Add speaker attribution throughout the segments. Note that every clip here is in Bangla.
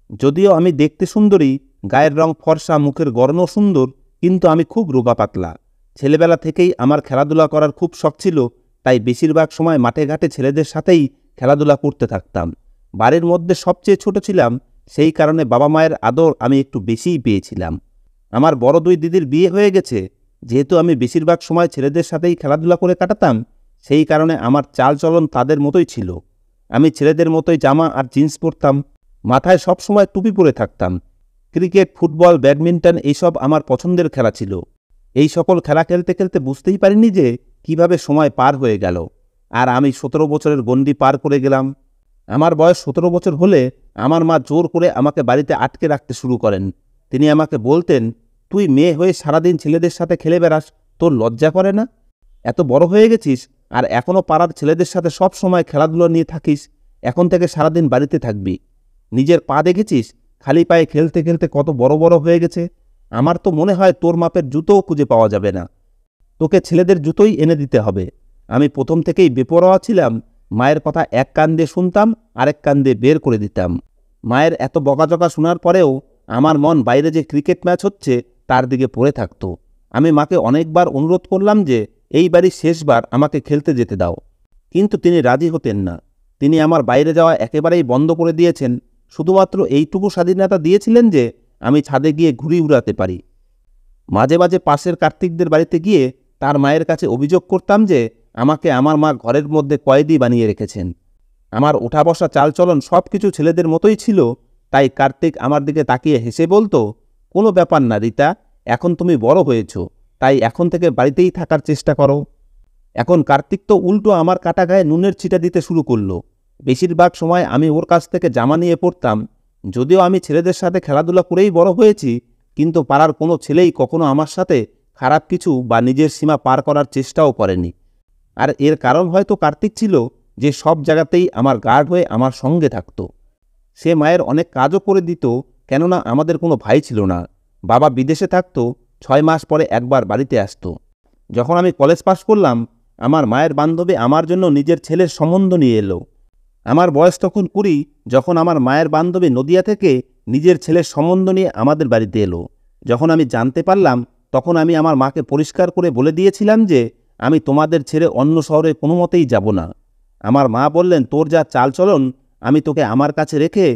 Speaker 1: যদিও আমি দেখতে সুন্দরী, গায়ের রং ফর্সা, মুখের গড়ন সুন্দর, কিন্তু আমি খুব রোগা পাতলা। ছেলেবেলা থেকেই আমার খেলাধুলা করার খুব শখ ছিল, তাই বেশিরভাগ সময় মাঠে ঘাটে ছেলেদের সাথেই খেলাধুলা করতে থাকতাম। বাড়ির মধ্যে সবচেয়ে ছোট ছিলাম, সেই কারণে বাবা মায়ের আদর আমি একটু বেশিই পেয়েছিলাম। আমার বড় দুই দিদির বিয়ে হয়ে গেছে। যেহেতু আমি বেশিরভাগ সময় ছেলেদের সাথেই খেলাধুলা করে কাটাতাম, সেই কারণে আমার চালচলন তাদের মতোই ছিল। আমি ছেলেদের মতোই জামা আর জিন্স পরতাম, মাথায় সব সময় টুপি পরে থাকতাম। ক্রিকেট, ফুটবল, ব্যাডমিন্টন এইসব আমার পছন্দের খেলা ছিল। এই সকল খেলা খেলতে খেলতে বুঝতেই পারিনি যে কিভাবে সময় পার হয়ে গেল, আর আমি 17 বছরের গণ্ডি পার করে গেলাম। আমার বয়স 17 বছর হলে আমার মা জোর করে আমাকে বাড়িতে আটকে রাখতে শুরু করেন। তিনি আমাকে বলতেন, তুই মেয়ে হয়ে সারাদিন ছেলেদের সাথে খেলে বেড়াস, তোর লজ্জা করে না? এত বড় হয়ে গেছিস আর এখনও পাড়ার ছেলেদের সাথে সব সময় খেলাধুলো নিয়ে থাকিস। এখন থেকে সারাদিন বাড়িতে থাকবি। নিজের পা দেখেছিস? খালি পায়ে খেলতে খেলতে কত বড় বড় হয়ে গেছে। আমার তো মনে হয় তোর মাপের জুতোও খুঁজে পাওয়া যাবে না। তোকে ছেলেদের জুতোই এনে দিতে হবে। আমি প্রথম থেকেই বেপরোয়া ছিলাম। মায়ের কথা এক কান দিয়ে শুনতাম, আরেক কান দিয়ে বের করে দিতাম। মায়ের এত বকাঝকা শোনার পরেও আমার মন বাইরে যে ক্রিকেট ম্যাচ হচ্ছে তার দিকে পড়ে থাকতো। আমি মাকে অনেকবার অনুরোধ করলাম যে এই বাড়ির শেষবার আমাকে খেলতে যেতে দাও, কিন্তু তিনি রাজি হতেন না। তিনি আমার বাইরে যাওয়া একেবারেই বন্ধ করে দিয়েছেন। শুধুমাত্র এইটুকু স্বাধীনতা দিয়েছিলেন যে আমি ছাদে গিয়ে ঘুড়ি উড়াতে পারি। মাঝে মাঝে পাশের কার্তিকদের বাড়িতে গিয়ে তার মায়ের কাছে অভিযোগ করতাম যে আমাকে আমার মা ঘরের মধ্যে কয়েদি বানিয়ে রেখেছেন। আমার ওঠা বসা চালচলন সব কিছু ছেলেদের মতোই ছিল, তাই কার্তিক আমার দিকে তাকিয়ে হেসে বলতো, কোনো ব্যাপার না রীতা, এখন তুমি বড় হয়েছ, তাই এখন থেকে বাড়িতেই থাকার চেষ্টা করো। এখন কার্তিক তো উল্টো আমার কাটা গায়ে নুনের ছিটা দিতে শুরু করলো। বেশিরভাগ সময় আমি ওর কাছ থেকে জামা নিয়ে পড়তাম। যদিও আমি ছেলেদের সাথে খেলাধুলা করেই বড় হয়েছি, কিন্তু পাড়ার কোনো ছেলেই কখনো আমার সাথে খারাপ কিছু বা নিজের সীমা পার করার চেষ্টাও করেনি। আর এর কারণ হয়তো কার্তিক ছিল, যে সব জায়গাতেই আমার গার্ড হয়ে আমার সঙ্গে থাকত। সে মায়ের অনেক কাজও করে দিত, কেননা আমাদের কোনো ভাই ছিল না। বাবা বিদেশে থাকত, 6 মাস পরে একবার বাড়িতে আসতো। যখন আমি কলেজ পাশ করলাম, আমার মায়ের বান্ধবী আমার জন্য নিজের ছেলের সম্বন্ধ নিয়ে এলো। আমার বয়স তখন 20, যখন আমার মায়ের বান্ধবী নদিয়া থেকে নিজের ছেলের সম্বন্ধ নিয়ে আমাদের বাড়িতে এলো। যখন আমি জানতে পারলাম, তখন আমি আমার মাকে পরিষ্কার করে বলে দিয়েছিলাম যে আমি তোমাদের ছেড়ে অন্য শহরে কোনো মতেই যাব না। আমার মা বললেন, তোর যা চালচলন, আমি তোকে আমার কাছে রেখে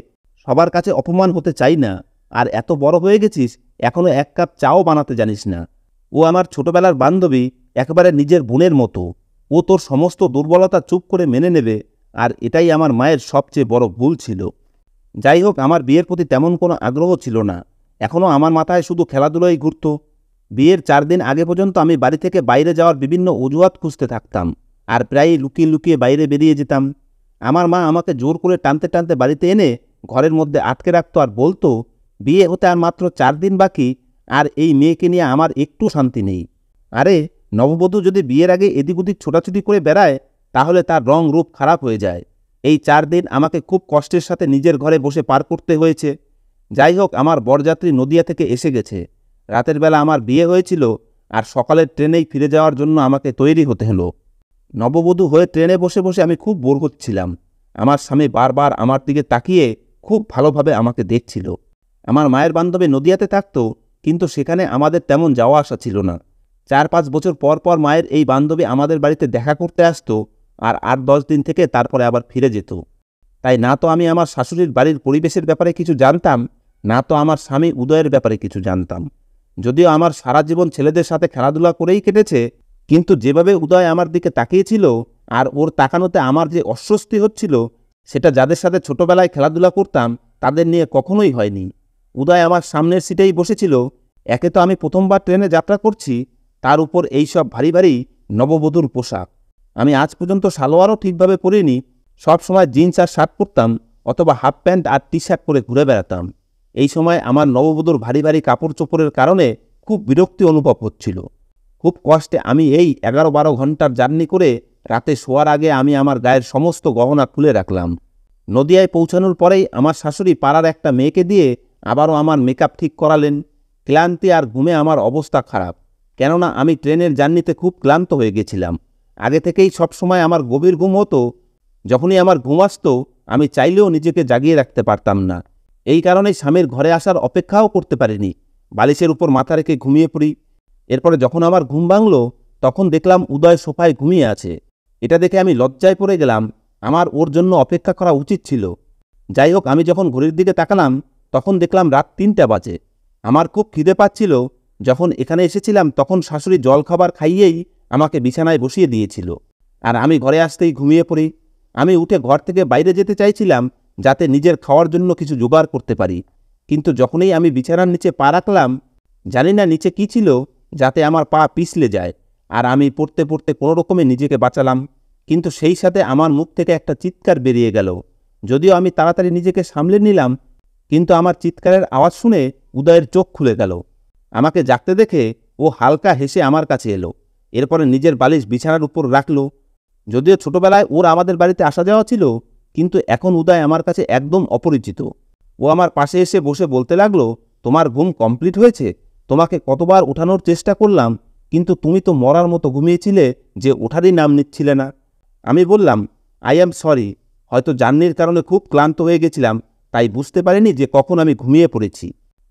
Speaker 1: সবার কাছে অপমান হতে চাই না। আর এত বড় হয়ে গেছিস, এখনও 1 কাপ চাও বানাতে জানিস না। ও আমার ছোটবেলার বান্ধবী, একেবারে নিজের বোনের মতো। ও তোর সমস্ত দুর্বলতা চুপ করে মেনে নেবে, আর এটাই আমার মায়ের সবচেয়ে বড় ভুল ছিল। যাই হোক, আমার বিয়ের প্রতি তেমন কোনো আগ্রহ ছিল না। এখনও আমার মাথায় শুধু খেলাধুলোই ঘুরত। বিয়ের 4 দিন আগে পর্যন্ত আমি বাড়ি থেকে বাইরে যাওয়ার বিভিন্ন অজুহাত খুঁজতে থাকতাম, আর প্রায়ই লুকিয়ে লুকিয়ে বাইরে বেরিয়ে যেতাম। আমার মা আমাকে জোর করে টানতে টানতে বাড়িতে এনে ঘরের মধ্যে আটকে রাখত আর বলতো, বিয়ে হতে আর মাত্র 4 দিন বাকি, আর এই মেয়েকে নিয়ে আমার একটু শান্তি নেই। আরে, নববধূ যদি বিয়ের আগে এদিক ওদিক ছোটাছুটি করে বেড়ায়, তাহলে তার রং রূপ খারাপ হয়ে যায়। এই 4 দিন আমাকে খুব কষ্টের সাথে নিজের ঘরে বসে পার করতে হয়েছে। যাই হোক, আমার বরযাত্রী নদিয়া থেকে এসে গেছে। রাতের বেলা আমার বিয়ে হয়েছিল, আর সকালের ট্রেনেই ফিরে যাওয়ার জন্য আমাকে তৈরি হতে হলো। নববধূ হয়ে ট্রেনে বসে বসে আমি খুব বোর হচ্ছিলাম। আমার স্বামী বারবার আমার দিকে তাকিয়ে খুব ভালোভাবে আমাকে দেখছিল। আমার মায়ের বান্ধবী নদিয়াতে থাকতো, কিন্তু সেখানে আমাদের তেমন যাওয়া আসা ছিল না। 4-5 বছর পর পর মায়ের এই বান্ধবী আমাদের বাড়িতে দেখা করতে আসতো, আর 8-10 দিন থেকে তারপরে আবার ফিরে যেত। তাই না তো আমি আমার শাশুড়ির বাড়ির পরিবেশের ব্যাপারে কিছু জানতাম, না তো আমার স্বামী উদয়ের ব্যাপারে কিছু জানতাম। যদিও আমার সারা জীবন ছেলেদের সাথে খেলাধুলা করেই কেটেছে, কিন্তু যেভাবে উদয় আমার দিকে তাকিয়েছিল আর ওর তাকানোতে আমার যে অস্বস্তি হচ্ছিল, সেটা যাদের সাথে ছোটবেলায় খেলাধুলা করতাম তাদের নিয়ে কখনোই হয়নি। উদয় আমার সামনের সিটেই বসেছিল। একে তো আমি প্রথমবার ট্রেনে যাত্রা করছি, তার উপর এইসব ভারী ভারী নববধূর পোশাক। আমি আজ পর্যন্ত সালোয়ারও ঠিকভাবে পরিনি। সব সময় জিন্স আর শার্ট পরতাম, অথবা হাফ প্যান্ট আর টি শার্ট পরে ঘুরে বেড়াতাম। এই সময় আমার নববধূর ভারী ভারী কাপড় চোপড়ের কারণে খুব বিরক্তি অনুভব হচ্ছিল। খুব কষ্টে আমি এই 11-12 ঘন্টার জার্নি করে রাতে শোয়ার আগে আমি আমার গায়ের সমস্ত গহনা খুলে রাখলাম। নদিয়ায় পৌঁছানোর পরেই আমার শাশুড়ি পাড়ার একটা মেয়েকে দিয়ে আবারও আমার মেকআপ ঠিক করালেন। ক্লান্তি আর ঘুমে আমার অবস্থা খারাপ, কেননা আমি ট্রেনের জার্নিতে খুব ক্লান্ত হয়ে গেছিলাম। আগে থেকেই সবসময় আমার গভীর ঘুম হতো। যখনই আমার ঘুম আসতো, আমি চাইলেও নিজেকে জাগিয়ে রাখতে পারতাম না। এই কারণেই স্বামীর ঘরে আসার অপেক্ষাও করতে পারিনি, বালিশের উপর মাথা রেখে ঘুমিয়ে পড়ি। এরপরে যখন আমার ঘুম ভাঙল তখন দেখলাম উদয় সোফায় ঘুমিয়ে আছে। এটা দেখে আমি লজ্জায় পড়ে গেলাম। আমার ওর জন্য অপেক্ষা করা উচিত ছিল। যাই হোক, আমি যখন ঘড়ির দিকে তাকালাম তখন দেখলাম রাত 3টা বাজে। আমার খুব খিদে পাচ্ছিল। যখন এখানে এসেছিলাম তখন শাশুড়ি জলখাবার খাইয়েই আমাকে বিছানায় বসিয়ে দিয়েছিল, আর আমি ঘরে আসতেই ঘুমিয়ে পড়ি। আমি উঠে ঘর থেকে বাইরে যেতে চাইছিলাম যাতে নিজের খাওয়ার জন্য কিছু জোগাড় করতে পারি, কিন্তু যখনই আমি বিছানার নিচে পা রাখলাম, জানি না নিচে কী ছিল যাতে আমার পা পিছলে যায়, আর আমি পড়তে পড়তে কোনো রকমে নিজেকে বাঁচালাম। কিন্তু সেই সাথে আমার মুখ থেকে একটা চিৎকার বেরিয়ে গেল। যদিও আমি তাড়াতাড়ি নিজেকে সামলে নিলাম, কিন্তু আমার চিৎকারের আওয়াজ শুনে উদয়ের চোখ খুলে গেল। আমাকে জাগতে দেখে ও হালকা হেসে আমার কাছে এলো। এরপরে নিজের বালিশ বিছানার উপর রাখল। যদিও ছোটবেলায় ওর আমাদের বাড়িতে আসা যাওয়া ছিল, কিন্তু এখন উদয় আমার কাছে একদম অপরিচিত। ও আমার পাশে এসে বসে বলতে লাগলো, তোমার ঘুম কমপ্লিট হয়েছে? তোমাকে কতবার ওঠানোর চেষ্টা করলাম, কিন্তু তুমি তো মরার মতো ঘুমিয়েছিলে যে ওঠারই নাম নিচ্ছিলে না। আমি বললাম, আই অ্যাম সরি, হয়তো জার্নির কারণে খুব ক্লান্ত হয়ে গেছিলাম, তাই বুঝতে পারিনি যে কখন আমি ঘুমিয়ে পড়েছি।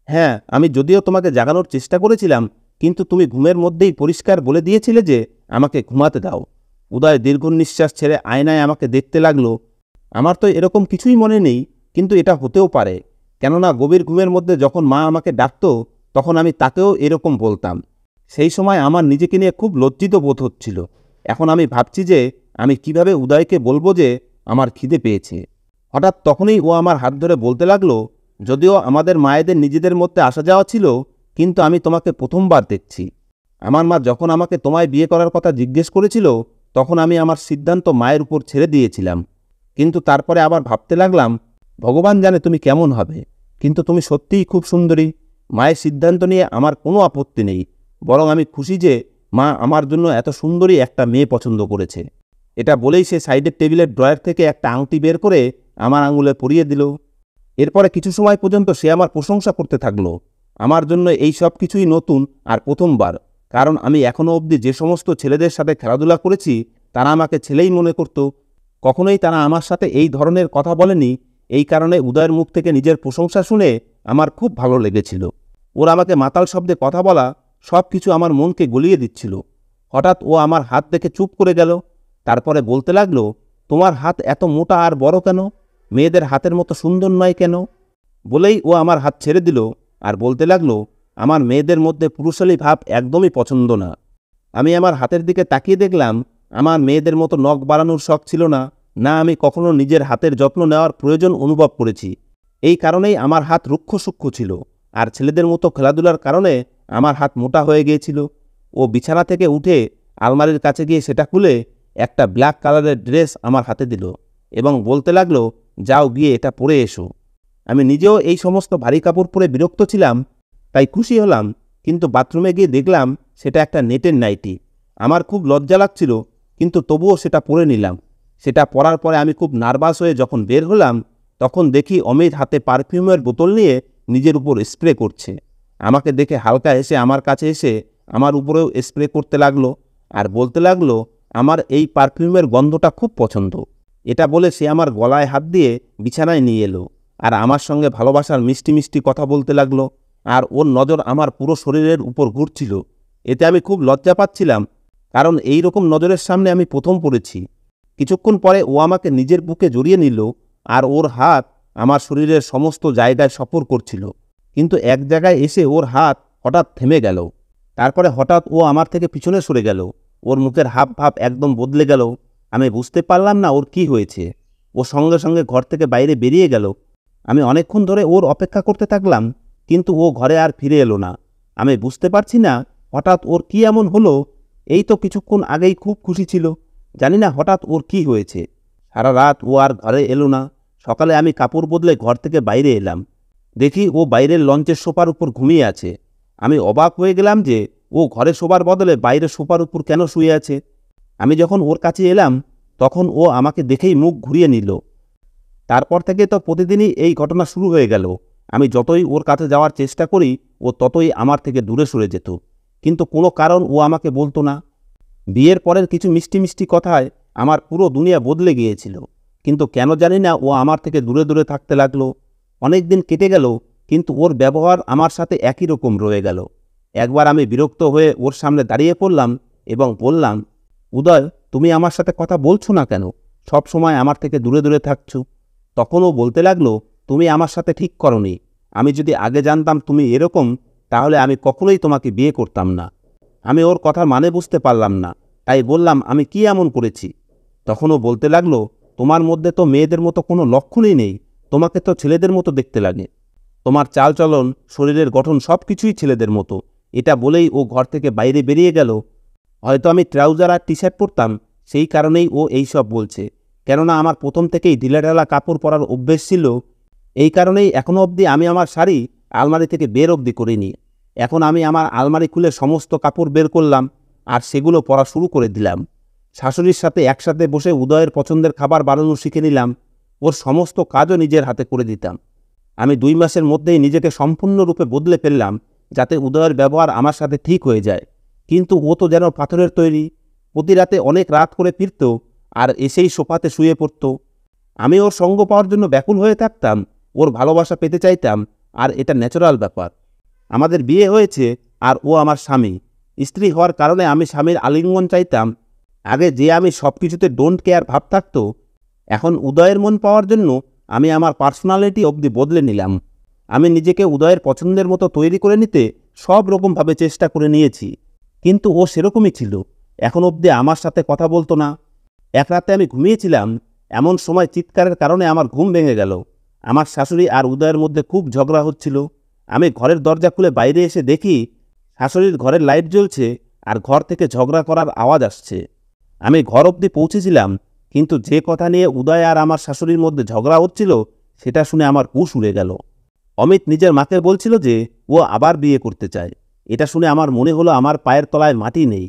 Speaker 1: হ্যাঁ, আমি যদিও তোমাকে জাগানোর চেষ্টা করেছিলাম, কিন্তু তুমি ঘুমের মধ্যেই পরিষ্কার বলে দিয়েছিলে যে আমাকে ঘুমাতে দাও। উদয় দীর্ঘ নিঃশ্বাস ছেড়ে আয়নায় আমাকে দেখতে লাগলো। আমার তো এরকম কিছুই মনে নেই, কিন্তু এটা হতেও পারে, কেননা গভীর ঘুমের মধ্যে যখন মা আমাকে ডাকত তখন আমি তাকেও এরকম বলতাম। সেই সময় আমার নিজেকে নিয়ে খুব লজ্জিত বোধ হচ্ছিল। এখন আমি ভাবছি যে আমি কিভাবে উদয়কে বলবো যে আমার খিদে পেয়েছে। হঠাৎ তখনই ও আমার হাত ধরে বলতে লাগলো, যদিও আমাদের মায়েদের নিজেদের মধ্যে আসা যাওয়া ছিল, কিন্তু আমি তোমাকে প্রথমবার দেখছি। আমার মা যখন আমাকে তোমায় বিয়ে করার কথা জিজ্ঞেস করেছিল তখন আমি আমার সিদ্ধান্ত মায়ের উপর ছেড়ে দিয়েছিলাম, কিন্তু তারপরে আবার ভাবতে লাগলাম, ভগবান জানে তুমি কেমন হবে, কিন্তু তুমি সত্যিই খুব সুন্দরী। মায়ের সিদ্ধান্ত নিয়ে আমার কোনো আপত্তি নেই, বরং আমি খুশি যে মা আমার জন্য এত সুন্দরী একটা মেয়ে পছন্দ করেছে। এটা বলেই সে সাইডের টেবিলের ড্রয়ার থেকে একটা আংটি বের করে আমার আঙুলে পরিয়ে দিল। এরপরে কিছু সময় পর্যন্ত সে আমার প্রশংসা করতে থাকলো। আমার জন্য এই সব কিছুই নতুন আর প্রথমবার, কারণ আমি এখনও অবধি যে সমস্ত ছেলেদের সাথে খেলাধুলা করেছি তারা আমাকে ছেলেই মনে করত। কখনোই তারা আমার সাথে এই ধরনের কথা বলেনি। এই কারণে উদয়ের মুখ থেকে নিজের প্রশংসা শুনে আমার খুব ভালো লেগেছিল। ওর আমাকে মাতাল শব্দে কথা বলা সব কিছু আমার মনকে গলিয়ে দিচ্ছিল। হঠাৎ ও আমার হাত দেখে চুপ করে গেল। তারপরে বলতে লাগলো, তোমার হাত এত মোটা আর বড় কেন? মেয়েদের হাতের মতো সুন্দর নয় কেন? বলেই ও আমার হাত ছেড়ে দিল আর বলতে লাগলো, আমার মেয়েদের মধ্যে পুরুষালী ভাব একদমই পছন্দ না। আমি আমার হাতের দিকে তাকিয়ে দেখলাম আমার মেয়েদের মতো নখ বাড়ানোর শখ ছিল না, না আমি কখনো নিজের হাতের যত্ন নেওয়ার প্রয়োজন অনুভব করেছি। এই কারণেই আমার হাত রুক্ষ সূক্ষ্ম ছিল, আর ছেলেদের মতো খেলাধুলার কারণে আমার হাত মোটা হয়ে গিয়েছিল। ও বিছানা থেকে উঠে আলমারির কাছে গিয়ে সেটা খুলে একটা ব্ল্যাক কালারের ড্রেস আমার হাতে দিল এবং বলতে লাগলো, যাও গিয়ে এটা পরে এসো। আমি নিজেও এই সমস্ত ভারী কাপড় পরে বিরক্ত ছিলাম, তাই খুশি হলাম, কিন্তু বাথরুমে গিয়ে দেখলাম সেটা একটা নেটের নাইটি। আমার খুব লজ্জা লাগছিল, কিন্তু তবুও সেটা পরে নিলাম। সেটা পরার পরে আমি খুব নার্ভাস হয়ে যখন বের হলাম তখন দেখি অমিত হাতে পারফিউমের বোতল নিয়ে নিজের উপর স্প্রে করছে। আমাকে দেখে হালকা এসে আমার কাছে এসে আমার উপরেও স্প্রে করতে লাগলো আর বলতে লাগলো, আমার এই পারফিউমের গন্ধটা খুব পছন্দ। এটা বলে সে আমার গলায় হাত দিয়ে বিছানায় নিয়ে এলো আর আমার সঙ্গে ভালোবাসার মিষ্টি মিষ্টি কথা বলতে লাগলো, আর ওর নজর আমার পুরো শরীরের উপর ঘুরছিল। এতে আমি খুব লজ্জা পাচ্ছিলাম, কারণ এই রকম নজরের সামনে আমি প্রথম পড়েছি। কিছুক্ষণ পরে ও আমাকে নিজের বুকে জড়িয়ে নিল আর ওর হাত আমার শরীরের সমস্ত জায়গায় সফর করছিল, কিন্তু এক জায়গায় এসে ওর হাত হঠাৎ থেমে গেল। তারপরে হঠাৎ ও আমার থেকে পিছনে সরে গেল। ওর মুখের হাব ভাব একদম বদলে গেল। আমি বুঝতে পারলাম না ওর কি হয়েছে। ও সঙ্গে সঙ্গে ঘর থেকে বাইরে বেরিয়ে গেল। আমি অনেকক্ষণ ধরে ওর অপেক্ষা করতে থাকলাম, কিন্তু ও ঘরে আর ফিরে এলো না। আমি বুঝতে পারছি না হঠাৎ ওর কি এমন হলো। এই তো কিছুক্ষণ আগেই খুব খুশি ছিল, জানি না হঠাৎ ওর কি হয়েছে। সারা রাত ও আর ঘরে এলো না। সকালে আমি কাপড় বদলে ঘর থেকে বাইরে এলাম, দেখি ও বাইরের লঞ্চের সোফার উপর ঘুমিয়ে আছে। আমি অবাক হয়ে গেলাম যে ও ঘরে শোবার বদলে বাইরের সোফার উপর কেন শুয়ে আছে। আমি যখন ওর কাছে এলাম তখন ও আমাকে দেখেই মুখ ঘুরিয়ে নিল। তারপর থেকে তো প্রতিদিনই এই ঘটনা শুরু হয়ে গেল। আমি যতই ওর কাছে যাওয়ার চেষ্টা করি ও ততই আমার থেকে দূরে সরে যেত, কিন্তু কোনো কারণ ও আমাকে বলতো না। বিয়ের পরের কিছু মিষ্টি মিষ্টি কথায় আমার পুরো দুনিয়া বদলে গিয়েছিল, কিন্তু কেন জানি না ও আমার থেকে দূরে দূরে থাকতে লাগলো। অনেক দিন কেটে গেল, কিন্তু ওর ব্যবহার আমার সাথে একই রকম রয়ে গেল। একবার আমি বিরক্ত হয়ে ওর সামনে দাঁড়িয়ে পড়লাম এবং বললাম, উদয়, তুমি আমার সাথে কথা বলছো না কেন? সব সময় আমার থেকে দূরে দূরে থাকছো। তখন ও বলতে লাগলো, তুমি আমার সাথে ঠিক করনি। আমি যদি আগে জানতাম তুমি এরকম, তাহলে আমি কখনোই তোমাকে বিয়ে করতাম না। আমি ওর কথার মানে বুঝতে পারলাম না, তাই বললাম, আমি কি এমন করেছি? তখন ও বলতে লাগলো, তোমার মধ্যে তো মেয়েদের মতো কোনো লক্ষণই নেই, তোমাকে তো ছেলেদের মতো দেখতে লাগে। তোমার চালচলন, শরীরের গঠন সব কিছুই ছেলেদের মতো। এটা বলেই ও ঘর থেকে বাইরে বেরিয়ে গেল। হয়তো আমি ট্রাউজার আর টি শার্ট পরতাম, সেই কারণেই ও এইসব বলছে। কেননা আমার প্রথম থেকেই ঢিলাঢালা কাপড় পরার অভ্যেস ছিল। এই কারণেই এখনও অবধি আমি আমার শাড়ি আলমারি থেকে বের অবধি করিনি। এখন আমি আমার আলমারি খুলে সমস্ত কাপড় বের করলাম আর সেগুলো পরা শুরু করে দিলাম। শাশুড়ির সাথে একসাথে বসে উদয়ের পছন্দের খাবার বানানো শিখে নিলাম। ওর সমস্ত কাজও নিজের হাতে করে দিতাম। আমি 2 মাসের মধ্যেই নিজেকে সম্পূর্ণরূপে বদলে ফেললাম, যাতে উদয়ের ব্যবহার আমার সাথে ঠিক হয়ে যায়। কিন্তু ও তো যেন পাথরের তৈরি। প্রতি রাতে অনেক রাত করে ফিরত আর এসেই সোফাতে শুয়ে পড়ত। আমি ওর সঙ্গ পাওয়ার জন্য ব্যাকুল হয়ে থাকতাম, ওর ভালোবাসা পেতে চাইতাম, আর এটা ন্যাচারাল ব্যাপার। আমাদের বিয়ে হয়েছে আর ও আমার স্বামী। স্ত্রী হওয়ার কারণে আমি স্বামীর আলিঙ্গন চাইতাম। আগে যে আমি সব কিছুতে ডোন্ট কেয়ার ভাব থাকতো, এখন উদয়ের মন পাওয়ার জন্য আমি আমার পার্সোনালিটি অবধি বদলে নিলাম। আমি নিজেকে উদয়ের পছন্দের মতো তৈরি করে নিতে সব রকমভাবে চেষ্টা করে নিয়েছি, কিন্তু ও সেরকমই ছিল। এখন অবধি আমার সাথে কথা বলতো না। এক রাতে আমি ঘুমিয়েছিলাম, এমন সময় চিৎকারের কারণে আমার ঘুম ভেঙে গেল। আমার শাশুড়ি আর উদয়ের মধ্যে খুব ঝগড়া হচ্ছিল। আমি ঘরের দরজা খুলে বাইরে এসে দেখি শাশুড়ির ঘরের লাইট জ্বলছে আর ঘর থেকে ঝগড়া করার আওয়াজ আসছে। আমি ঘর অবধি পৌঁছেছিলাম, কিন্তু যে কথা নিয়ে উদয় আর আমার শাশুড়ির মধ্যে ঝগড়া হচ্ছিল সেটা শুনে আমার হুঁশ উড়ে গেল। অমিত নিজের মাকে বলছিল যে ও আবার বিয়ে করতে চায়। এটা শুনে আমার মনে হলো আমার পায়ের তলায় মাটি নেই।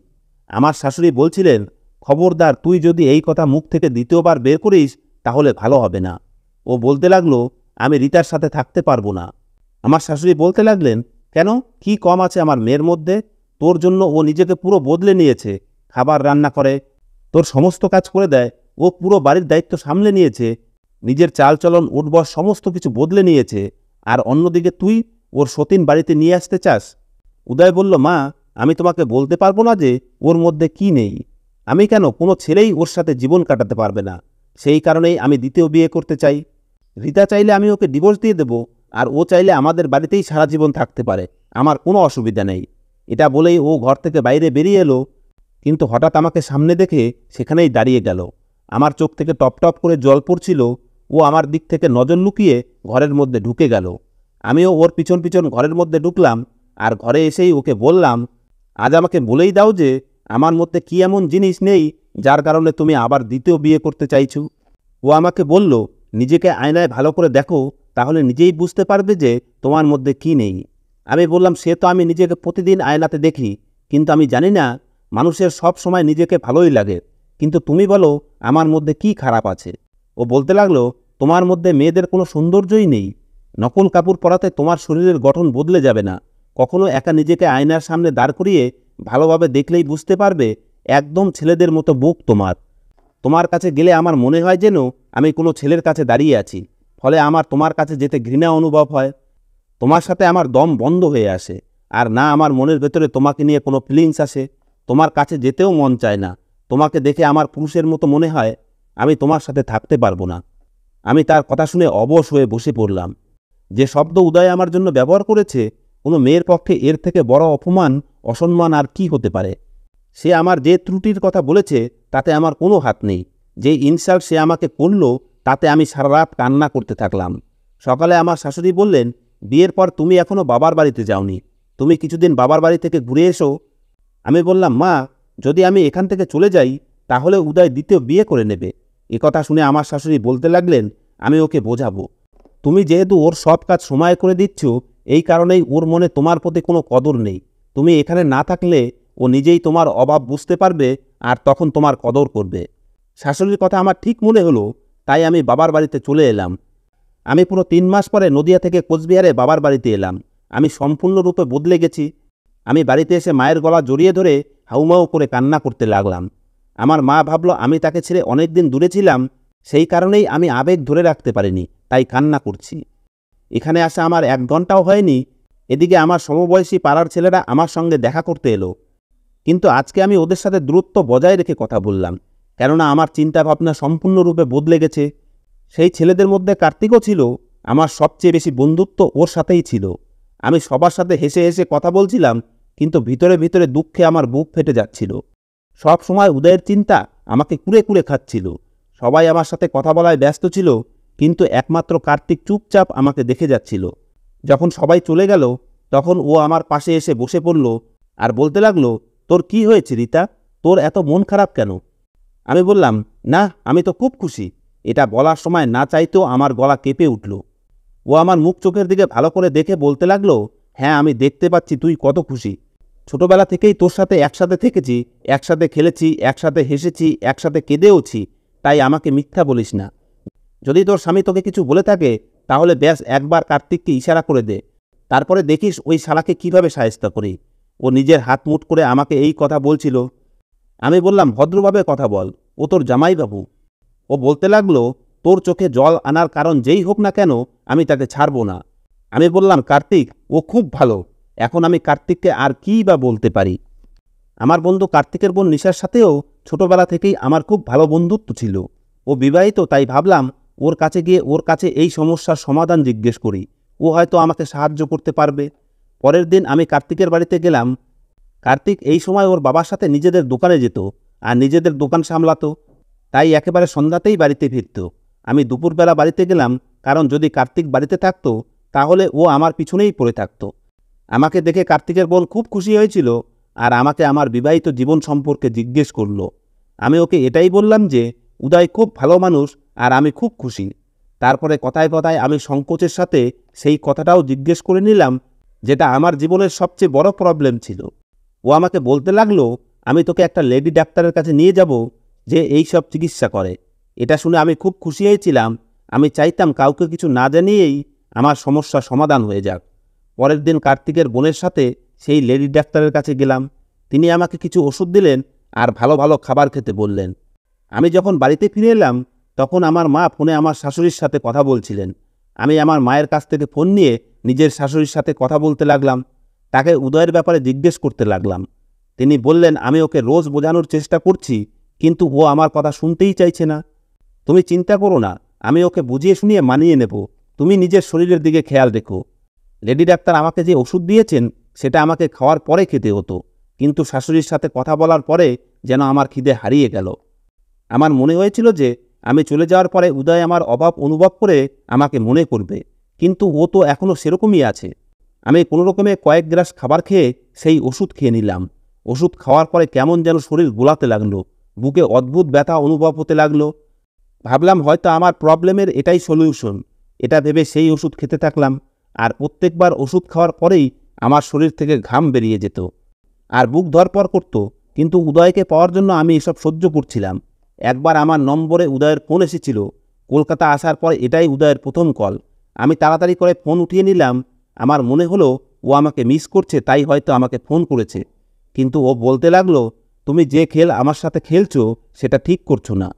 Speaker 1: আমার শাশুড়ি বলছিলেন, খবরদার, তুই যদি এই কথা মুখ থেকে দ্বিতীয়বার বের করিস তাহলে ভালো হবে না। ও বলতে লাগলো, আমি রিতার সাথে থাকতে পারবো না। আমার শাশুড়ি বলতে লাগলেন, কেন, কি কম আছে আমার মেয়ের মধ্যে? তোর জন্য ও নিজেকে পুরো বদলে নিয়েছে। খাবার রান্না করে, তোর সমস্ত কাজ করে দেয়। ও পুরো বাড়ির দায়িত্ব সামলে নিয়েছে। নিজের চালচলন, উঠবস সমস্ত কিছু বদলে নিয়েছে। আর অন্যদিকে তুই ওর সতীন বাড়িতে নিয়ে আসতে চাস? উদয় বলল, মা, আমি তোমাকে বলতে পারবো না যে ওর মধ্যে কি নেই। আমি কেন, কোনো ছেলেই ওর সাথে জীবন কাটাতে পারবে না। সেই কারণেই আমি দ্বিতীয় বিয়ে করতে চাই। রিতা চাইলে আমি ওকে ডিভোর্স দিয়ে দেব, আর ও চাইলে আমাদের বাড়িতেই সারা জীবন থাকতে পারে। আমার কোনো অসুবিধা নেই। এটা বলেই ও ঘর থেকে বাইরে বেরিয়ে এলো, কিন্তু হঠাৎ আমাকে সামনে দেখে সেখানেই দাঁড়িয়ে গেল। আমার চোখ থেকে টপ টপ করে জল পড়ছিল। ও আমার দিক থেকে নজর লুকিয়ে ঘরের মধ্যে ঢুকে গেল। আমিও ওর পিছন পিছন ঘরের মধ্যে ঢুকলাম, আর ঘরে এসেই ওকে বললাম, আজ আমাকে বলেই দাও যে আমার মধ্যে কি এমন জিনিস নেই যার কারণে তুমি আবার দ্বিতীয় বিয়ে করতে চাইছো। ও আমাকে বলল, নিজেকে আয়নায় ভালো করে দেখো, তাহলে নিজেই বুঝতে পারবে যে তোমার মধ্যে কি নেই। আমি বললাম, সে তো আমি নিজেকে প্রতিদিন আয়নাতে দেখি, কিন্তু আমি জানি না মানুষের সব সময় নিজেকে ভালোই লাগে। কিন্তু তুমি বলো আমার মধ্যে কি খারাপ আছে? ও বলতে লাগলো, তোমার মধ্যে মেয়েদের কোনো সৌন্দর্যই নেই। নকল কাপড় পরাতে তোমার শরীরের গঠন বদলে যাবে না। কখনো একা নিজেকে আয়নার সামনে দাঁড় করিয়ে ভালোভাবে দেখলেই বুঝতে পারবে একদম ছেলেদের মতো বুক তোমার। তোমার কাছে গেলে আমার মনে হয় যেন আমি কোনো ছেলের কাছে দাঁড়িয়ে আছি, ফলে আমার তোমার কাছে যেতে ঘৃণা অনুভব হয়। তোমার সাথে আমার দম বন্ধ হয়ে আসে, আর না আমার মনের ভেতরে তোমাকে নিয়ে কোনো ফিলিংস আসে। তোমার কাছে যেতেও মন চায় না। তোমাকে দেখে আমার পুরুষের মতো মনে হয়। আমি তোমার সাথে থাকতে পারবো না। আমি তার কথা শুনে অবশ হয়ে বসে পড়লাম। যে শব্দ উদয় আমার জন্য ব্যবহার করেছে, কোনো মেয়ের পক্ষে এর থেকে বড় অপমান, অসম্মান আর কি হতে পারে? সে আমার যে ত্রুটির কথা বলেছে তাতে আমার কোনো হাত নেই। যে ইনসাল্ট সে আমাকে করল তাতে আমি সারা রাত কান্না করতে থাকলাম। সকালে আমার শাশুড়ি বললেন, বিয়ের পর তুমি এখনও বাবার বাড়িতে যাওনি, তুমি কিছুদিন বাবার বাড়ি থেকে ঘুরে এসো। আমি বললাম, মা, যদি আমি এখান থেকে চলে যাই তাহলে উদয় দ্বিতীয় বিয়ে করে নেবে। কথা শুনে আমার শাশুড়ি বলতে লাগলেন, আমি ওকে বোঝাবো। তুমি যেহেতু ওর সব কাজ সময় করে দিচ্ছ, এই কারণেই ওর মনে তোমার প্রতি কোনো কদর নেই। তুমি এখানে না থাকলে ও নিজেই তোমার অভাব বুঝতে পারবে আর তখন তোমার কদর করবে। শাশুড়ির কথা আমার ঠিক মনে হলো, তাই আমি বাবার বাড়িতে চলে এলাম। আমি পুরো 3 মাস পরে নদিয়া থেকে কোচবিহারে বাবার বাড়িতে এলাম। আমি সম্পূর্ণরূপে বদলে গেছি। আমি বাড়িতে এসে মায়ের গলা জড়িয়ে ধরে হাউমাউ করে কান্না করতে লাগলাম। আমার মা ভাবল আমি তাকে ছেড়ে অনেক দিন দূরে ছিলাম, সেই কারণেই আমি আবেগ ধরে রাখতে পারিনি, তাই কান্না করছি। এখানে আসা আমার 1 ঘন্টাও হয়নি, এদিকে আমার সমবয়সী পাড়ার ছেলেরা আমার সঙ্গে দেখা করতে এলো। কিন্তু আজকে আমি ওদের সাথে দূরত্ব বজায় রেখে কথা বললাম, কেননা আমার চিন্তাভাবনা সম্পূর্ণরূপে বদলে গেছে। সেই ছেলেদের মধ্যে কার্তিকও ছিল, আমার সবচেয়ে বেশি বন্ধুত্ব ওর সাথেই ছিল। আমি সবার সাথে হেসে হেসে কথা বলছিলাম, কিন্তু ভিতরে ভিতরে দুঃখে আমার বুক ফেটে যাচ্ছিল। সব সময় উদয়ের চিন্তা আমাকে কুরে কুরে খাচ্ছিল। সবাই আমার সাথে কথা বলায় ব্যস্ত ছিল, কিন্তু একমাত্র কার্তিক চুপচাপ আমাকে দেখে যাচ্ছিল। যখন সবাই চলে গেল, তখন ও আমার পাশে এসে বসে পড়ল আর বলতে লাগলো, তোর কি হয়েছে রীতা, তোর এত মন খারাপ কেন? আমি বললাম, না, আমি তো খুব খুশি। এটা বলার সময় না চাইতেও আমার গলা কেঁপে উঠল। ও আমার মুখ চোখের দিকে ভালো করে দেখে বলতে লাগলো, হ্যাঁ, আমি দেখতে পাচ্ছি তুই কত খুশি। ছোটবেলা থেকেই তোর সাথে একসাথে থেকেছি, একসাথে খেলেছি, একসাথে হেসেছি, একসাথে কেঁদেওছি, তাই আমাকে মিথ্যা বলিস না। যদি তোর স্বামী তোকে কিছু বলে থাকে, তাহলে ব্যাস একবার কার্তিককে ইশারা করে দে, তারপরে দেখিস ওই শালাকে কিভাবে সাহায্য করি। ও নিজের হাত মুঠ করে আমাকে এই কথা বলছিল। আমি বললাম, ভদ্রভাবে কথা বল, ও তোর জামাইবাবু। ও বলতে লাগলো, তোর চোখে জল আনার কারণ যেই হোক না কেন, আমি তাকে ছাড়ব না। আমি বললাম, কার্তিক ও খুব ভালো, এখন আমি কার্তিককে আর কী বা বলতে পারি। আমার বন্ধু কার্তিকের বোন নিশার সাথেও ছোটবেলা থেকেই আমার খুব ভালো বন্ধুত্ব ছিল। ও বিবাহিত, তাই ভাবলাম ওর কাছে গিয়ে ওর কাছে এই সমস্যার সমাধান জিজ্ঞেস করি, ও হয়তো আমাকে সাহায্য করতে পারবে। পরের দিন আমি কার্তিকের বাড়িতে গেলাম। কার্তিক এই সময় ওর বাবার সাথে নিজেদের দোকানে যেত আর নিজেদের দোকান সামলাতো, তাই একেবারে সন্ধ্যাতেই বাড়িতে ফিরত। আমি দুপুরবেলা বাড়িতে গেলাম, কারণ যদি কার্তিক বাড়িতে থাকতো তাহলে ও আমার পিছনেই পড়ে থাকত। আমাকে দেখে কার্তিকের বোন খুব খুশি হয়েছিল আর আমাকে আমার বিবাহিত জীবন সম্পর্কে জিজ্ঞেস করল। আমি ওকে এটাই বললাম যে উদয় খুব ভালো মানুষ আর আমি খুব খুশি। তারপরে কথায় কথায় আমি সংকোচের সাথে সেই কথাটাও জিজ্ঞেস করে নিলাম, যেটা আমার জীবনের সবচেয়ে বড় প্রবলেম ছিল। ও আমাকে বলতে লাগলো, আমি তোকে একটা লেডি ডাক্তারের কাছে নিয়ে যাব, যে এই সব চিকিৎসা করে। এটা শুনে আমি খুব খুশি হয়েছিলাম। আমি চাইতাম কাউকে কিছু না জানিয়েই আমার সমস্যা সমাধান হয়ে যাক। পরের দিন কার্তিকের বোনের সাথে সেই লেডি ডাক্তারের কাছে গেলাম। তিনি আমাকে কিছু ওষুধ দিলেন আর ভালো ভালো খাবার খেতে বললেন। আমি যখন বাড়িতে ফিরে এলাম, তখন আমার মা ফোনে আমার শাশুড়ির সাথে কথা বলছিলেন। আমি আমার মায়ের কাছ থেকে ফোন নিয়ে নিজের শাশুড়ির সাথে কথা বলতে লাগলাম। তাকে উদয়ের ব্যাপারে জিজ্ঞেস করতে লাগলাম। তিনি বললেন, আমি ওকে রোজ বোঝানোর চেষ্টা করছি, কিন্তু ও আমার কথা শুনতেই চাইছে না। তুমি চিন্তা করো না, আমি ওকে বুঝিয়ে শুনিয়ে মানিয়ে নেব, তুমি নিজের শরীরের দিকে খেয়াল রেখো। লেডি ডাক্তার আমাকে যে ওষুধ দিয়েছেন সেটা আমাকে খাওয়ার পরে খেতে হতো, কিন্তু শাশুড়ির সাথে কথা বলার পরে যেন আমার খিদে হারিয়ে গেল। আমার মনে হয়েছিল যে আমি চলে যাওয়ার পরে উদয় আমার অভাব অনুভব করে আমাকে মনে করবে, কিন্তু ও তো এখনও সেরকমই আছে। আমি কোনোরকমে কয়েক গ্লাস খাবার খেয়ে সেই ওষুধ খেয়ে নিলাম। ওষুধ খাওয়ার পরে কেমন যেন শরীর গোলাতে লাগলো, বুকে অদ্ভুত ব্যথা অনুভব হতে লাগলো। ভাবলাম হয়তো আমার প্রবলেমের এটাই সলিউশন। এটা ভেবে সেই ওষুধ খেতে থাকলাম, আর প্রত্যেকবার ওষুধ খাওয়ার পরেই আমার শরীর থেকে ঘাম বেরিয়ে যেত আর বুক ধড়ফড় করত, কিন্তু উদয়কে পাওয়ার জন্য আমি এসব সহ্য করছিলাম। একবার আমার নম্বরে উদয়ের ফোন এসেছিল। কলকাতা আসার পর এটাই উদয়ের প্রথম কল। আমি তাড়াতাড়ি করে ফোন উঠিয়ে নিলাম। আমার মনে হলো ও আমাকে মিস করছে, তাই হয়তো আমাকে ফোন করেছে। কিন্তু ও বলতে লাগলো, তুমি যে খেল আমার সাথে খেলছো সেটা ঠিক করছো না।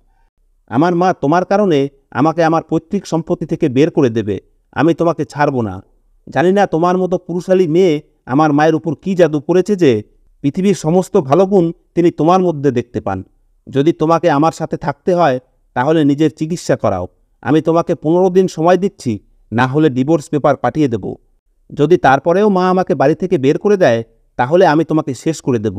Speaker 1: আমার মা তোমার কারণে আমাকে আমার পৈতৃক সম্পত্তি থেকে বের করে দেবে। আমি তোমাকে ছাড়ব না। জানি না তোমার মতো পুরুষালী মেয়ে আমার মায়ের উপর কী জাদু করেছে যে পৃথিবীর সমস্ত ভালো গুণ তিনি তোমার মধ্যে দেখতে পান। যদি তোমাকে আমার সাথে থাকতে হয় তাহলে নিজের চিকিৎসা করাও। আমি তোমাকে 15 দিন সময় দিচ্ছি, না হলে ডিভোর্স পেপার পাঠিয়ে দেব। যদি তারপরেও মা আমাকে বাড়ি থেকে বের করে দেয় তাহলে আমি তোমাকে শেষ করে দেব।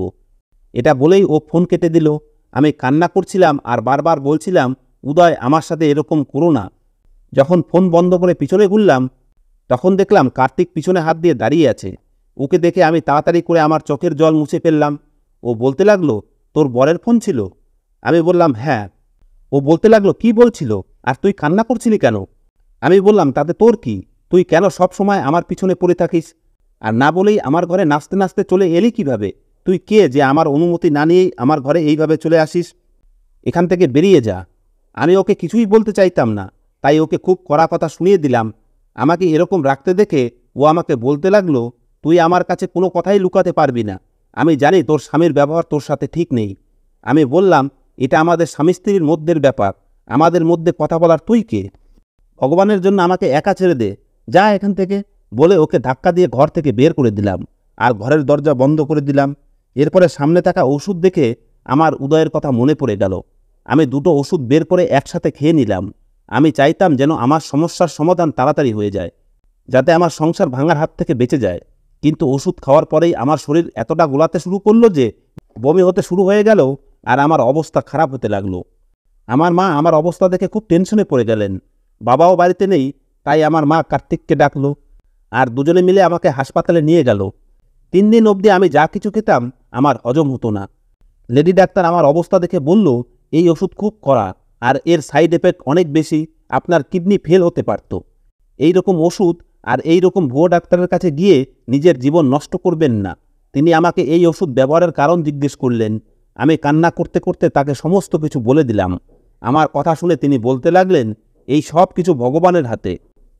Speaker 1: এটা বলেই ও ফোন কেটে দিল। আমি কান্না করছিলাম আর বারবার বলছিলাম, উদয়, আমার সাথে এরকম করো না। যখন ফোন বন্ধ করে পিছনে ঘুরলাম, তখন দেখলাম কার্তিক পিছনে হাত দিয়ে দাঁড়িয়ে আছে। ওকে দেখে আমি তাড়াতাড়ি করে আমার চোখের জল মুছে ফেললাম। ও বলতে লাগলো, তোর বরের ফোন ছিল? আমি বললাম, হ্যাঁ। ও বলতে লাগলো, কি বলছিল আর তুই কান্না করছিলি কেন? আমি বললাম, তাতে তোর কি? তুই কেন সব সময় আমার পিছনে পড়ে থাকিস? আর না বলেই আমার ঘরে নাচতে নাচতে চলে এলি কিভাবে? তুই কে যে আমার অনুমতি না নিয়েই আমার ঘরে এইভাবে চলে আসিস? এখান থেকে বেরিয়ে যা। আমি ওকে কিছুই বলতে চাইতাম না, তাই ওকে খুব কড়া কথা শুনিয়ে দিলাম। আমাকে এরকম রাখতে দেখে ও আমাকে বলতে লাগলো, তুই আমার কাছে কোনো কথাই লুকাতে পারবি না। আমি জানি তোর স্বামীর ব্যবহার তোর সাথে ঠিক নেই। আমি বললাম, এটা আমাদের স্বামী স্ত্রীর মধ্যের ব্যাপার, আমাদের মধ্যে কথা বলার তুই কে? ভগবানের জন্য আমাকে একা ছেড়ে দে। যা এখান থেকে বলে ওকে ধাক্কা দিয়ে ঘর থেকে বের করে দিলাম আর ঘরের দরজা বন্ধ করে দিলাম। এরপরে সামনে থাকা ওষুধ দেখে আমার উদয়ের কথা মনে পড়ে গেল। আমি দুটো ওষুধ বের করে একসাথে খেয়ে নিলাম। আমি চাইতাম যেন আমার সমস্যার সমাধান তাড়াতাড়ি হয়ে যায়, যাতে আমার সংসার ভাঙার হাত থেকে বেঁচে যায়। কিন্তু ওষুধ খাওয়ার পরেই আমার শরীর এতটা গোলাতে শুরু করলো যে বমি হতে শুরু হয়ে গেল আর আমার অবস্থা খারাপ হতে লাগলো। আমার মা আমার অবস্থা দেখে খুব টেনশনে পড়ে গেলেন। বাবাও বাড়িতে নেই, তাই আমার মা কার্তিককে ডাকলো আর দুজনে মিলে আমাকে হাসপাতালে নিয়ে গেল। 3 দিন অবধি আমি যা কিছু খেতাম আমার হজম হতো না। লেডি ডাক্তার আমার অবস্থা দেখে বলল, এই ওষুধ খুব কড়া আর এর সাইড এফেক্ট অনেক বেশি, আপনার কিডনি ফেল হতে পারত। এই রকম ওষুধ আর এই রকম ভুয়ো ডাক্তারের কাছে গিয়ে নিজের জীবন নষ্ট করবেন না। তিনি আমাকে এই ওষুধ ব্যবহারের কারণ জিজ্ঞেস করলেন। আমি কান্না করতে করতে তাকে সমস্ত কিছু বলে দিলাম। আমার কথা শুনে তিনি বলতে লাগলেন, এই সব কিছু ভগবানের হাতে।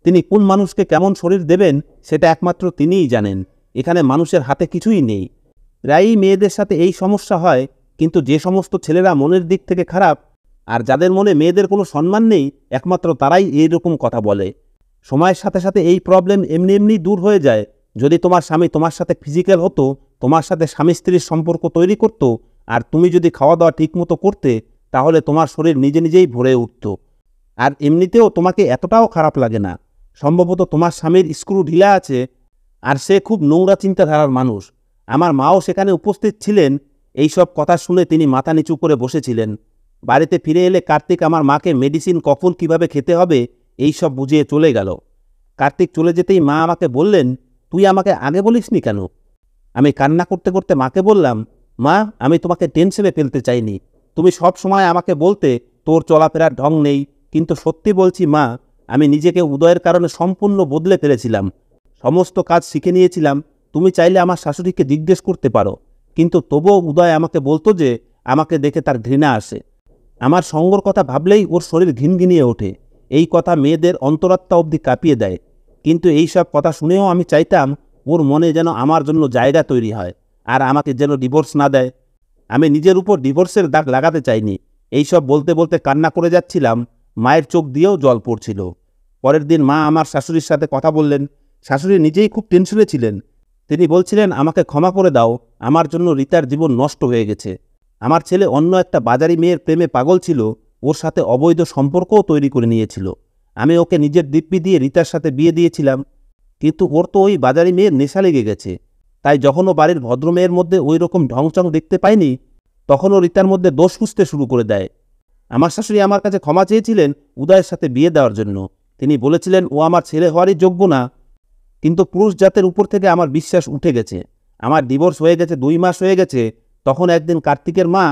Speaker 1: তিনি কোন মানুষকে কেমন শরীর দেবেন সেটা একমাত্র তিনিই জানেন। এখানে মানুষের হাতে কিছুই নেই। প্রায়ই মেয়েদের সাথে এই সমস্যা হয়, কিন্তু যে সমস্ত ছেলেরা মনের দিক থেকে খারাপ আর যাদের মনে মেয়েদের কোনো সম্মান নেই, একমাত্র তারাই এই রকম কথা বলে। সময়ের সাথে সাথে এই প্রবলেম এমনি এমনি দূর হয়ে যায়। যদি তোমার স্বামী তোমার সাথে ফিজিক্যাল হতো, তোমার সাথে স্বামী স্ত্রীর সম্পর্ক তৈরি করত, আর তুমি যদি খাওয়া দাওয়া ঠিকমতো করতে, তাহলে তোমার শরীর নিজে নিজেই ভরে উঠত। আর এমনিতেও তোমাকে এতটাও খারাপ লাগে না। সম্ভবত তোমার স্বামীর স্ক্রু ঢিলা আছে আর সে খুব নোংরা চিন্তাধারার মানুষ। আমার মাও সেখানে উপস্থিত ছিলেন। এই সব কথা শুনে তিনি মাথা নিচু করে বসেছিলেন। বাড়িতে ফিরে এলে কার্তিক আমার মাকে মেডিসিন কখন কিভাবে খেতে হবে এই সব বুঝিয়ে চলে গেল। কার্তিক চলে যেতেই মা আমাকে বললেন, তুই আমাকে আগে বলিসনি কেন? আমি কান্না করতে করতে মাকে বললাম, মা, আমি তোমাকে টেনশনে ফেলতে চাইনি। তুমি সব সময় আমাকে বলতে তোর চলাফেরার ঢং নেই, কিন্তু সত্যি বলছি মা, আমি নিজেকে উদয়ের কারণে সম্পূর্ণ বদলে ফেলেছিলাম। সমস্ত কাজ শিখে নিয়েছিলাম। তুমি চাইলে আমার শাশুড়িকে জিজ্ঞেস করতে পারো। কিন্তু তবুও উদয় আমাকে বলতো যে আমাকে দেখে তার ঘৃণা আসে। আমার সঙ্গর কথা ভাবলেই ওর শরীর ঘিনঘিনিয়ে ওঠে। এই কথা মেয়েদের অন্তরাত্মা অবধি কাঁপিয়ে দেয়। কিন্তু এই সব কথা শুনেও আমি চাইতাম ওর মনে যেন আমার জন্য জায়গা তৈরি হয় আর আমাকে যেন ডিভোর্স না দেয়। আমি নিজের উপর ডিভোর্সের দাগ লাগাতে চাইনি। এই সব বলতে বলতে কান্না করে যাচ্ছিলাম। মায়ের চোখ দিয়েও জল পড়ছিল। পরের দিন মা আমার শাশুড়ির সাথে কথা বললেন। শাশুড়ি নিজেই খুব টেনশনে ছিলেন। তিনি বলছিলেন, আমাকে ক্ষমা করে দাও, আমার জন্য রিতার জীবন নষ্ট হয়ে গেছে। আমার ছেলে অন্য একটা বাজারি মেয়ের প্রেমে পাগল ছিল, ওর সাথে অবৈধ সম্পর্কও তৈরি করে নিয়েছিল। আমি ওকে নিজের দিব্যি দিয়ে রিতার সাথে বিয়ে দিয়েছিলাম, কিন্তু ওর তো ওই বাজারি মেয়ের নেশা লেগে গেছে। তাই যখন ও বাড়ির ভদ্র মেয়ের মধ্যে ওই রকম ঢংচং দেখতে পায়নি, তখন ও রিতার মধ্যে দোষ খুঁজতে শুরু করে দেয়। আমার শাশুড়ি আমার কাছে ক্ষমা চেয়েছিলেন উদয়ের সাথে বিয়ে দেওয়ার জন্য। তিনি বলেছিলেন ও আমার ছেলে হওয়ারই যোগ্য না। কিন্তু পুরুষ জাতের উপর থেকে আমার বিশ্বাস উঠে গেছে। আমার ডিভোর্স হয়ে গেছে, 2 মাস হয়ে গেছে। তখন একদিন কার্তিকের মা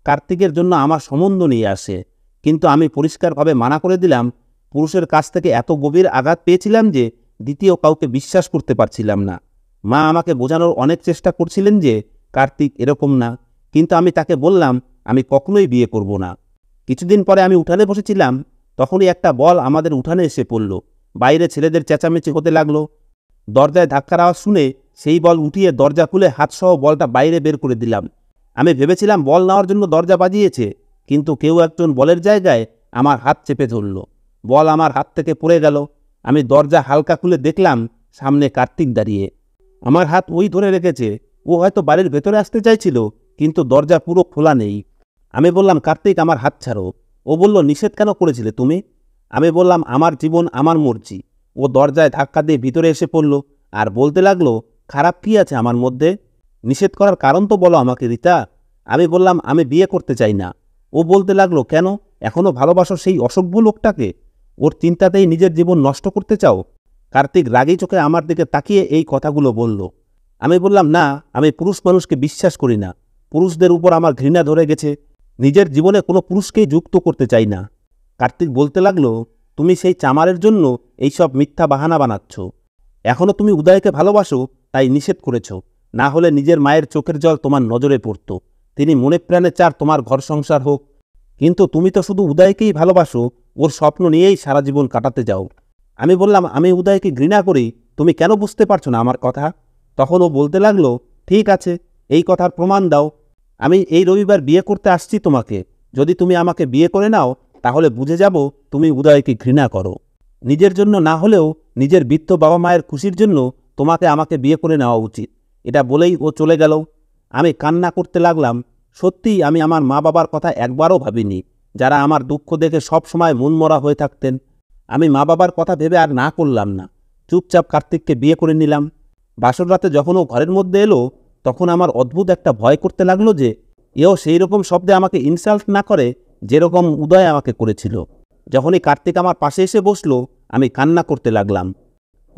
Speaker 1: কার্তিকের জন্য আমার সম্বন্ধ নিয়ে আসে। কিন্তু আমি পরিষ্কারভাবে মানা করে দিলাম। পুরুষের কাছ থেকে এত গভীর আঘাত পেয়েছিলাম যে দ্বিতীয় কাউকে বিশ্বাস করতে পারছিলাম না। মা আমাকে বোঝানোর অনেক চেষ্টা করছিলেন যে কার্তিক এরকম না, কিন্তু আমি তাকে বললাম আমি কখনোই বিয়ে করব না। কিছুদিন পরে আমি উঠানে বসেছিলাম, তখনই একটা বল আমাদের উঠানে এসে পড়ল। বাইরে ছেলেদের চেঁচামেচি হতে লাগলো। দরজায় ধাক্কার আওয়াজ শুনে সেই বল উঠিয়ে দরজা খুলে হাতসহ বলটা বাইরে বের করে দিলাম। আমি ভেবেছিলাম বল নেওয়ার জন্য দরজা বাজিয়েছে, কিন্তু কেউ একজন বলের জায়গায় আমার হাত চেপে ধরল। বল আমার হাত থেকে পড়ে গেল। আমি দরজা হালকা খুলে দেখলাম সামনে কার্তিক দাঁড়িয়ে। আমার হাত ওই ধরে রেখেছে। ও হয়তো বাড়ির ভেতরে আসতে চাইছিল, কিন্তু দরজা পুরো খোলা নেই। আমি বললাম, কার্তিক, আমার হাত ছাড়ো। ও বলল, নিষেধ কেন করেছিলে তুমি? আমি বললাম, আমার জীবন আমার মর্জি। ও দরজায় ধাক্কা দিয়ে ভিতরে এসে পড়ল আর বলতে লাগলো, খারাপ কি আছে আমার মধ্যে? নিষেধ করার কারণ তো বলো আমাকে রিতা। আমি বললাম, আমি বিয়ে করতে চাই না। ও বলতে লাগলো, কেন? এখনও ভালোবাসো সেই অসভ্য লোকটাকে? ওর চিন্তাতেই নিজের জীবন নষ্ট করতে চাও? কার্তিক রাগী চোখে আমার দিকে তাকিয়ে এই কথাগুলো বলল। আমি বললাম, না, আমি পুরুষ মানুষকে বিশ্বাস করি না। পুরুষদের উপর আমার ঘৃণা ধরে গেছে। নিজের জীবনে কোনো পুরুষকেই যুক্ত করতে চাই না। কার্তিক বলতে লাগলো, তুমি সেই চামারের জন্য এইসব মিথ্যা বাহানা বানাচ্ছ। এখনও তুমি উদয়কে ভালোবাসো, তাই নিষেধ করেছ। না হলে নিজের মায়ের চোখের জল তোমার নজরে পড়ত। তিনি মনে প্রাণে চার তোমার ঘর সংসার হোক, কিন্তু তুমি তো শুধু উদয়কেই ভালোবাসো, ওর স্বপ্ন নিয়েই সারা জীবন কাটাতে যাও। আমি বললাম, আমি উদয়কে ঘৃণা করি, তুমি কেন বুঝতে পারছো না আমার কথা? তখন ও বলতে লাগলো, ঠিক আছে, এই কথার প্রমাণ দাও। আমি এই রবিবার বিয়ে করতে আসছি তোমাকে। যদি তুমি আমাকে বিয়ে করে নাও, তাহলে বুঝে যাব তুমি উদয়কে ঘৃণা করো। নিজের জন্য না হলেও নিজের বৃদ্ধ বাবা মায়ের খুশির জন্য তোমাকে আমাকে বিয়ে করে নেওয়া উচিত। এটা বলেই ও চলে গেল। আমি কান্না করতে লাগলাম। সত্যিই আমি আমার মা বাবার কথা একবারও ভাবিনি, যারা আমার দুঃখ দেখে সব সময় মনমরা হয়ে থাকতেন। আমি মা বাবার কথা ভেবে আর না করলাম না, চুপচাপ কার্তিককে বিয়ে করে নিলাম। বাসর রাতে যখন ও ঘরের মধ্যে এলো, তখন আমার অদ্ভুত একটা ভয় করতে লাগলো যে এও সেই রকম শব্দে আমাকে ইনসাল্ট না করে যেরকম উদয় আমাকে করেছিল। যখনই কার্তিক আমার পাশে এসে বসলো, আমি কান্না করতে লাগলাম।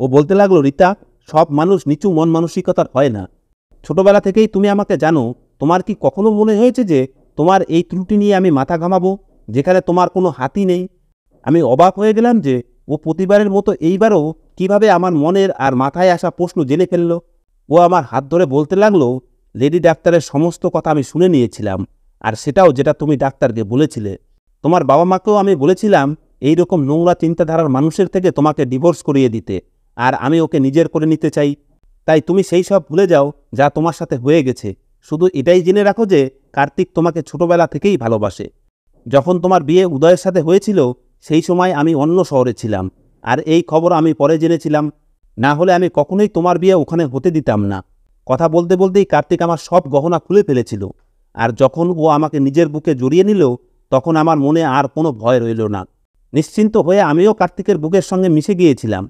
Speaker 1: ও বলতে লাগলো, রিতা, সব মানুষ নিচু মন মানসিকতার হয় না। ছোটবেলা থেকেই তুমি আমাকে জানো। তোমার কি কখনো মনে হয়েছে যে তোমার এই ত্রুটি নিয়ে আমি মাথা ঘামাবো, যেখানে তোমার কোনো হাতই নেই? আমি অবাক হয়ে গেলাম যে ও প্রতিবারের মতো এইবারও কিভাবে আমার মনের আর মাথায় আসা প্রশ্ন জেনে ফেলল। ও আমার হাত ধরে বলতে লাগলো, লেডি ডাক্তারের সমস্ত কথা আমি শুনে নিয়েছিলাম, আর সেটাও যেটা তুমি ডাক্তারকে বলেছিলে। তোমার বাবা মাকেও আমি বলেছিলাম এই রকম নোংরা চিন্তাধারার মানুষের থেকে তোমাকে ডিভোর্স করিয়ে দিতে, আর আমি ওকে নিজের করে নিতে চাই। তাই তুমি সেই সব ভুলে যাও যা তোমার সাথে হয়ে গেছে। শুধু এটাই জেনে রাখো যে কার্তিক তোমাকে ছোটবেলা থেকেই ভালোবাসে। যখন তোমার বিয়ে উদয়ের সাথে হয়েছিল, সেই সময় আমি অন্য শহরে ছিলাম, আর এই খবর আমি পরে জেনেছিলাম। না হলে আমি কখনোই তোমার বিয়ে ওখানে হতে দিতাম না। কথা বলতে বলতেই কার্তিক আমার সব গহনা খুলে ফেলেছিল, আর যখন ও আমাকে নিজের বুকে জড়িয়ে নিল, তখন আমার মনে আর কোনো ভয় রইল না। নিশ্চিন্ত হয়ে আমিও কার্তিকের বুকের সঙ্গে মিশে গিয়েছিলাম।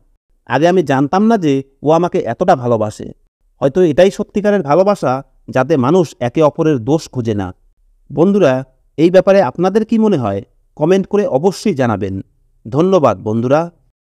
Speaker 1: আগে আমি জানতাম না যে ও আমাকে এতটা ভালোবাসে। হয়তো এটাই সত্যিকারের ভালোবাসা, যাতে মানুষ একে অপরের দোষ খুঁজে না। বন্ধুরা, এই ব্যাপারে আপনাদের কি মনে হয়? কমেন্ট করে অবশ্যই জানাবেন। ধন্যবাদ বন্ধুরা।